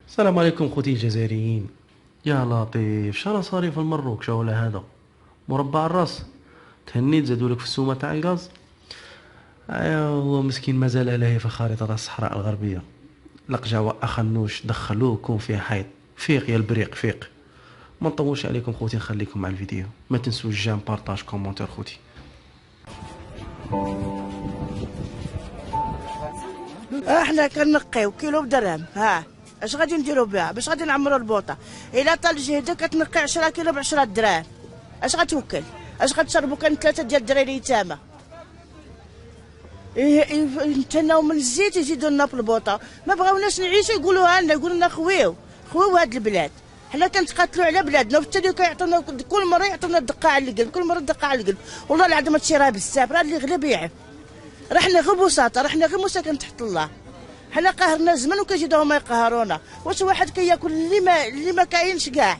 السلام عليكم خوتي الجزائريين. يا لطيف شرا صاري في المروك شاولا هذا مربع الراس. تهنيت زادولك في السومه تاع الغاز. هو مسكين مازال عليه في خريطه تاع الصحراء الغربيه. لقجا اخنوش دخلوه كون فيه حيط. فيق يا البريق فيق. ما نطولش عليكم خوتي نخليكم مع الفيديو. ما تنسوش جيم بارطاج كومونتير خوتي. احنا كنقيو كيلو بدرهم. ها اش غادي نديرو بها باش غادي نعمرو البوطه؟ الا طال جهدك كتنقي 10 كيلو ب 10 دراهم. اش غتوكل؟ اش غتشربوا؟ كان 3 ديال الدراري يتامى. نتناو من الزيت يزيدوا لنا في البوطه. ما بغاوناش نعيشوا يقولوا لنا يقولوا لنا خويو هاد البلاد. حنا كنتقاتلوا على بلادنا وبالتالي كيعطونا كل مره يعطونا الدقه على القلب، كل مره الدقه على القلب. والله العظيم هادشي راه بزاف، راه اللي غلب يعرف. راه حنا غير بساطه، راه حنا غير مساكن تحت الله. حنا قهرنا زمان وكيزيدوا هما يقهرونا. واش واحد كياكل اللي ما كاينش كاع،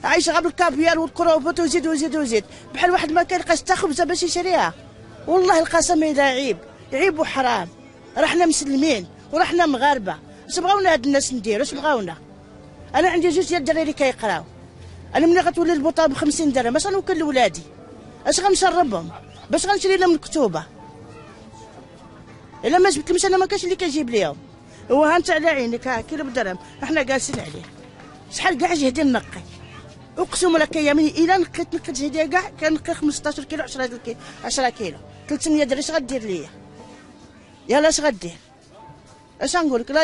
عايش غير بالكافيار والكروفوت ويزيد ويزيد ويزيد، بحال واحد ما كيلقاش حتى خبزه باش يشريها. والله القسم الا عيب عيب وحرام. راه حنا مسلمين وراه حنا مغاربه. اش بغاونا هاد الناس نديرو؟ اش بغاونا؟ انا عندي جوج ديال الدراري كيقراو. انا ملي غتولي البوطه ب 50 درهم اش غنوكل لولادي؟ اش غنشربهم؟ باش غنشري لهم الكتوبه؟ الا ما جبت لهمش انا ما كاينش اللي كيجيب ليهم. هو ها انت على عينك، ها كيلو بدرهم احنا جالسين عليه. شحال كاع جهدي نقي، اقسم لك يا مني الا نقيت جهدي كاع كنقي 15 كيلو 10 كيلو 300 درهم. اش غدير ليا؟ يلا اش غدير؟ اش نقول لك؟ لا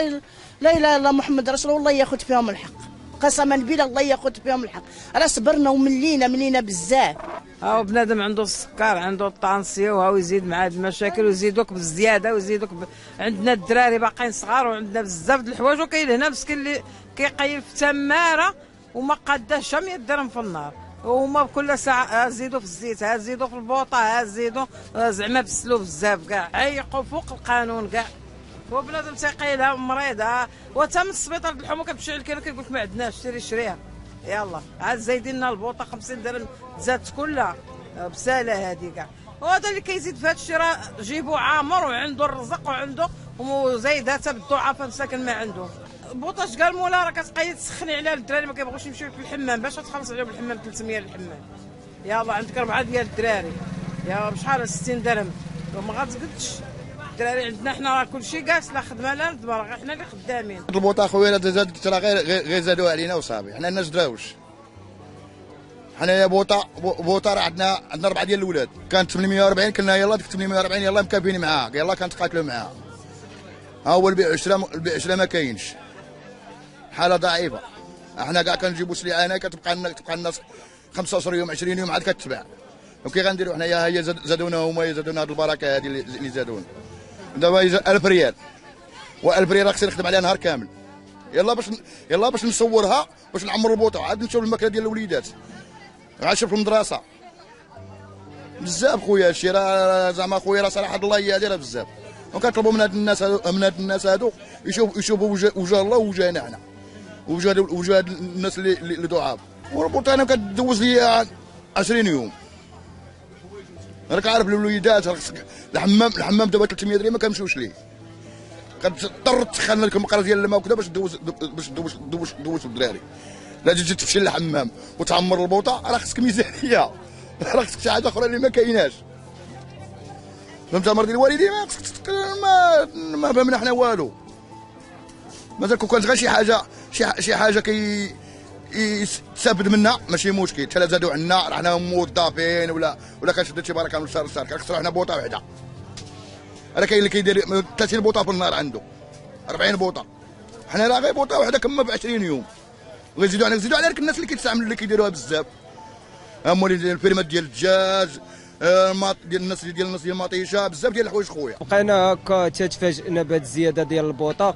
اله الا الله محمد رسول الله ياخذ فيهم الحق. قسما بالله الله ياخذ فيهم الحق. راه صبرنا وملينا بزاف. هاو بنادم عنده السكر، عنده الطانسيو، وهاو يزيد مع هاد المشاكل ويزيدوك بالزياده عندنا الدراري باقيين صغار وعندنا بزاف د الحوايج. وكاين هنا مسكين اللي كيقيل في تماره وما قاداش 100 درهم في النهار. وهما كل ساعه زيدوا في الزيت، زيدوا في البوطه، زيدوا زعما بسلوا بزاف كاع، عيقوا فوق القانون كاع. هو بنادم تيقيلها مريض وتا من السبيطار الحمى كتمشي للكيلو كيقول لك ما عندناش شريها. يلا عاد زايدين لنا البوطه 50 درهم زادت كلها بساله هذه كاع. وهذا اللي كيزيد في هذا الشيء راه جيبو عامر وعنده الرزق وعنده وزايد حتى بالضعفاء مساكن ما عندهم. البوطه قال مولا راه كتقيد تسخني عليها الدراري ما كيبغوش يمشيو للحمام. باش تخلص عليهم الحمام 300 للحمام. يلا عندك 4 ديال الدراري يا بشحال 60 درهم وما غتقدش. الدراري عندنا حنا راه كلشي جالس لا خدمه لا ندبر، غير حنا اللي خدامين. البوطه خويا زادت راه غير زادوا علينا وصافي. حنا الناس دراوش. حنا يا بوطه راه عندنا 4 ديال الاولاد. كانت 840 كنا يلا ديك 840 يلا مكابين معاها يلا كنتقاتلوا معاها. ها هو البيع والشراء ما كاينش. حاله ضعيفه. احنا كاع كنجيبوا سلعه هنا كتبقى لنا 15 يوم 20 يوم عاد كتباع. وكي غنديروا حنايا هي زادونا هما زادونا هاد البركه هذه اللي زادونا. دابا 1000 ريال و1000 ريال راه خصني نخدم عليها نهار كامل. يلا باش نصورها باش نعمر البوطه عاد نشوف الماكله ديال الوليدات عاد نشوف المدرسه. بزاف خويا هادشي راه زعما خويا راه صراحه الله يهديها بزاف. وكنطلبوا من هاد الناس هادو يشوفوا وجه الله ووجهنا حنا وجه الناس اللي ضعاف. والبوطه انا كدوز ليا 20 يوم. راك عارف الوليدات الحمام دابا 300 درهم ما كنمشيوش ليه. كتضطر تسخن لك المقره ديال الماء وكذا باش دوز الدراري. لا تجي تمشي للحمام وتعمر البوطه راه خصك ميزانيه. راه خصك شي حاجه اخرى اللي ما كايناش. فهمت امر ديال الوالدين ما خصك ما فهمنا حنا والو. مازال كون كانت غير شي حاجه يستافد منها ماشي مشكل. حتى لا زادوا عندنا راه حنا موظفين ولا كنشد شي بركه من شهر لشهر كنخسروا حنا بوطه وحده. راه كاين اللي كيدير 30 بوطه في النهار عنده 40 بوطه. حنا راه غير بوطه وحده كما ب 20 يوم. ويزيدوا على ديك الناس اللي كيتستعملوا اللي كيديروها بزاف. مولين الفريمات ديال الدجاج ديال الناس ديال المطيشه بزاف ديال الحوايج خويا. بقينا هكا تتفاجئنا بهذه الزياده ديال البوطه.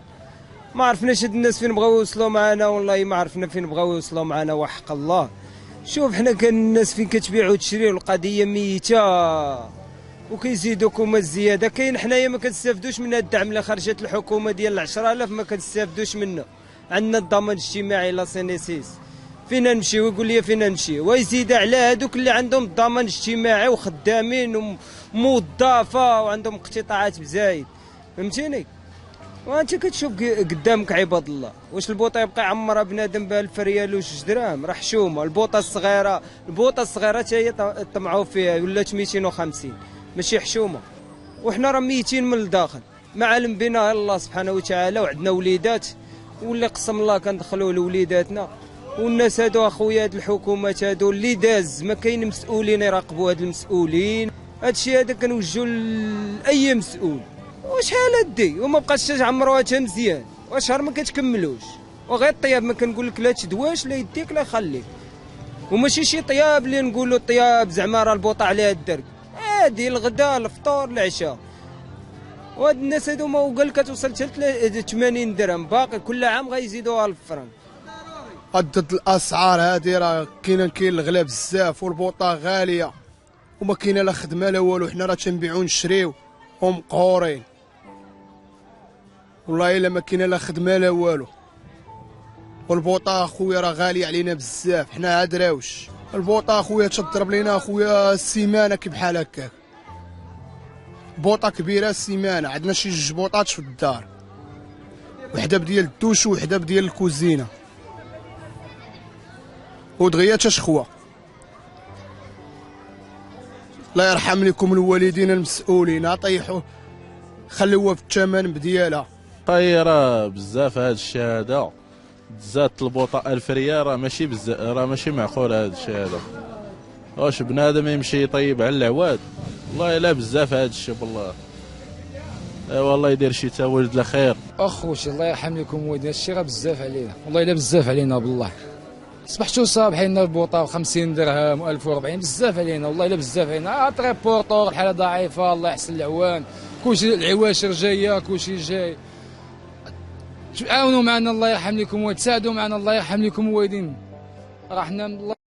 ما عرفناش هاد الناس فين بغاو يوصلوا معنا، والله ما عرفنا فين بغاو يوصلوا معنا وحق الله. شوف حنا كان الناس فين كتبيع وتشري والقضيه ميته وكيزيدوكم الزياده. كاين حنايا ما كنستافدوش من هاد الدعم اللي خرجت الحكومه ديال 10000 ما كنستافدوش منه. عندنا الضمان الاجتماعي لا سينيسيس فين نمشيو؟ يقول لي فين نمشيو؟ ويزيد على هذوك اللي عندهم الضمان الاجتماعي وخدامين وموظفه وعندهم اقتطاعات بزايد. فهمتيني؟ وانت كتشوف قدامك عباد الله، واش البوطه يبقى يعمرها بنادم ب1000 ريال وجوج دراهم؟ راه حشومه. البوطه الصغيره حتى هي طمعوا فيها ولات 250 ماشي حشومه. وحنا راه ميتين من الداخل، ما علم بنا الله سبحانه وتعالى، وعندنا وليدات واللي قسم الله كندخلوا لوليداتنا. والناس هادو اخويا، هاد الحكومات هادو اللي داز ما كاين مسؤولين يراقبوا هاد المسؤولين. هادشي هذا كنوجهوا لاي مسؤول. وشحال هادي وما بقاش تعمروها حتى مزيان، وشهر ما كتكملوش، وغير الطياب ما كنقول لك لا تدواش لا يديك لا يخليك. وماشي شي طياب اللي نقولوا طياب زعما راه البوطه عليها الدرك، عادي الغداء الفطور العشاء. وهاد الناس هادو ما قال كتوصل حتى 80 درهم، باقي كل عام غيزيدوها 1000 فرنك. ضد الاسعار هادي راه كاين الغلا بزاف، والبوطه غاليه وما كاينه لا خدمه لا والو. حنا راه تنبيعو نشريو ومقهورين، والله الا ما كاينه لا خدمه لا والو. والبوطه اخويا راه غاليه علينا بزاف، حنا عادراوش. البوطه اخويا تضرب لينا اخويا السيمانه كي بحال هكاك، بوطه كبيره السيمانه. عندنا شي جوج بوطات في الدار، وحده بديال الدوش وحده بديال الكوزينه، ودغيا تشخوه. الله يرحم لكم الوالدين المسؤولين، اطيحوا خلوها في الثمن بديالها. طايره بزاف هاد الشيء هذا، زادت البوطه 1000 ريال راه ماشي بزاف، راه ماشي معقول هاد الشيء هذا. واش بنادم يمشي يطيب على العواد؟ والله الا بزاف هاد الشيء بالله. والله يدير شي تا ولد الخير. اخوتي الله يرحم لكم والدينا، هادشي راه بزاف علينا، والله الا بزاف علينا بالله. صبحتو صابحين البوطه ب50 درهم و1040، بزاف علينا والله الا بزاف علينا. تريبورتور الحاله ضعيفه، الله يحسن العوان، كلشي العواشر جايه كلشي جاي. تعاونوا معنا الله يرحم لكم، وتساعدوا معنا الله يرحم لكم الوالدين. راه حنا